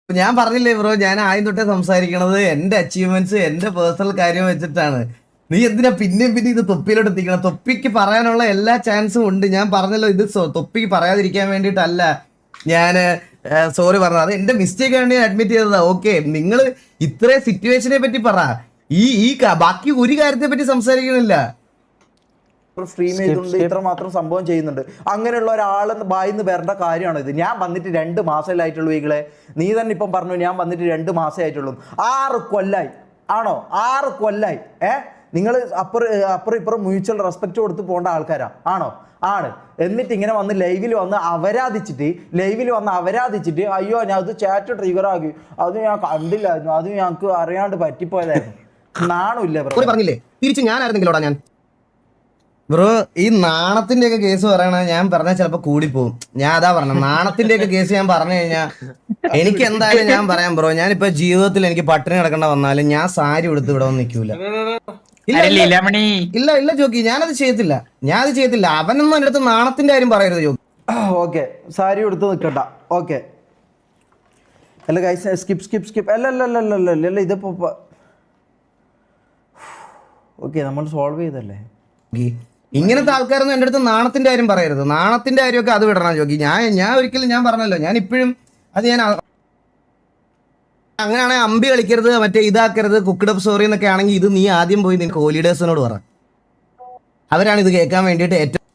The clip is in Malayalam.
ഞാൻ പറഞ്ഞില്ലേ ബ്രോ, ഞാൻ ആദ്യം തൊട്ടേ സംസാരിക്കണത് എന്റെ അച്ചീവ്മെന്റ്സ് എന്റെ പേഴ്സണൽ കാര്യം വെച്ചിട്ടാണ്. നീ എന്തിനാ പിന്നെയും പിന്നെ ഇത് തൊപ്പിയിലോട്ട് എത്തിക്കണം? തൊപ്പിക്ക് പറയാനുള്ള എല്ലാ ചാൻസും ഉണ്ട്. ഞാൻ പറഞ്ഞല്ലോ, ഇത് തൊപ്പിക്ക് പറയാതിരിക്കാൻ വേണ്ടിയിട്ടല്ല ഞാൻ സോറി പറഞ്ഞത്. അത് എന്റെ മിസ്റ്റേക്ക് ആണ്, ഞാൻ അഡ്മിറ്റ് ചെയ്തതാ. ഓക്കെ, നിങ്ങൾ ഇത്രയും സിറ്റുവേഷനെ പറ്റി പറ. ബാക്കി ഒരു കാര്യത്തെ പറ്റി സംസാരിക്കണില്ല. സ്ട്രീം ചെയ്തുകൊണ്ട് ഇത്ര മാത്രം സംഭവം ചെയ്യുന്നുണ്ട്. അങ്ങനെയുള്ള ഒരാളെന്ന് ബായിന്ന് വരേണ്ട കാര്യമാണ് ഇത്. ഞാൻ വന്നിട്ട് 2 മാസമായിട്ടുള്ളൂ വീകളെ. നീ തന്നെ ഇപ്പം പറഞ്ഞു ഞാൻ വന്നിട്ട് 2 മാസമേ ആയിട്ടുള്ളൂ. 6 കൊല്ലായി ആണോ? 6 കൊല്ലായി. നിങ്ങൾ അപ്പുറം ഇപ്പുറം മ്യൂച്വൽ റെസ്പെക്ട് കൊടുത്ത് പോകേണ്ട ആൾക്കാരാ ആണോ? ആണ്. എന്നിട്ട് ഇങ്ങനെ വന്ന് ലൈവിൽ വന്ന് അവരാധിച്ചിട്ട് അയ്യോ ഞാൻ അത് ചാറ്റ് ട്രിഗർ ആക്കി, അത് ഞാൻ കണ്ടില്ലായിരുന്നു, അത് ഞങ്ങൾക്ക് അറിയാണ്ട് പറ്റിപ്പോയതായിരുന്നു. നാണമില്ല ബ്രോ. പറഞ്ഞില്ലേ തിരിച്ച് ഞാനായിരുന്നെങ്കിലോടാ ഞാൻ. ബ്രോ, ഈ നാണത്തിന്റെ ഒക്കെ കേസ് പറയണ ഞാൻ പറഞ്ഞാൽ ചിലപ്പോ കൂടിപ്പോവും. ഞാൻ അതാ പറഞ്ഞ, നാണത്തിന്റെ ഒക്കെ കേസ് ഞാൻ പറഞ്ഞു കഴിഞ്ഞാൽ എനിക്ക് എന്തായാലും ഞാൻ പറയാം ബ്രോ. ഞാനിപ്പോ ജീവിതത്തിൽ എനിക്ക് പട്ടിണി കിടക്കേണ്ട വന്നാലും ഞാൻ സാരി ഉടുത്ത് ഇവിടെ ഒന്നും നിൽക്കൂല. ഇല്ല ജോക്കി, ഞാനത് ചെയ്യത്തില്ല. അവനൊന്നും എൻ്റെ അടുത്ത് നാണത്തിന്റെ കാര്യം പറയരുത് ജോക്കി. ഓക്കെ, സാരി ഉടുത്ത് നിൽക്കണ്ട. ഓക്കെ അല്ല ഗൈസ്, സ്കിപ്പ് അല്ല ഇതിപ്പോ ഓക്കെ നമ്മൾ സോൾവ് ചെയ്തല്ലേ. ഇങ്ങനത്തെ ആൾക്കാരൊന്നും എൻ്റെ അടുത്ത് നാണത്തിന്റെ കാര്യം പറയരുത്. നാണത്തിന്റെ കാര്യമൊക്കെ അത് വിടണം ജോക്കി. ഞാൻ ഒരിക്കലും ഞാൻ പറഞ്ഞല്ലോ, ഞാൻ ഇപ്പോഴും അത് ഞാൻ അങ്ങനെയാണെങ്കിൽ അമ്പി കളിക്കരുത്, മറ്റേ ഇതാക്കരുത്, കുക്ക്ഡ് അപ്പ് സ്റ്റോറി എന്നൊക്കെ ആണെങ്കിൽ ഇത് നീ ആദ്യം പോയി നിനക്ക് ഹോളിഡേഴ്സിനോട് പറ. അവരാണ് ഇത് കേൾക്കാൻ വേണ്ടിയിട്ട് ഏറ്റവും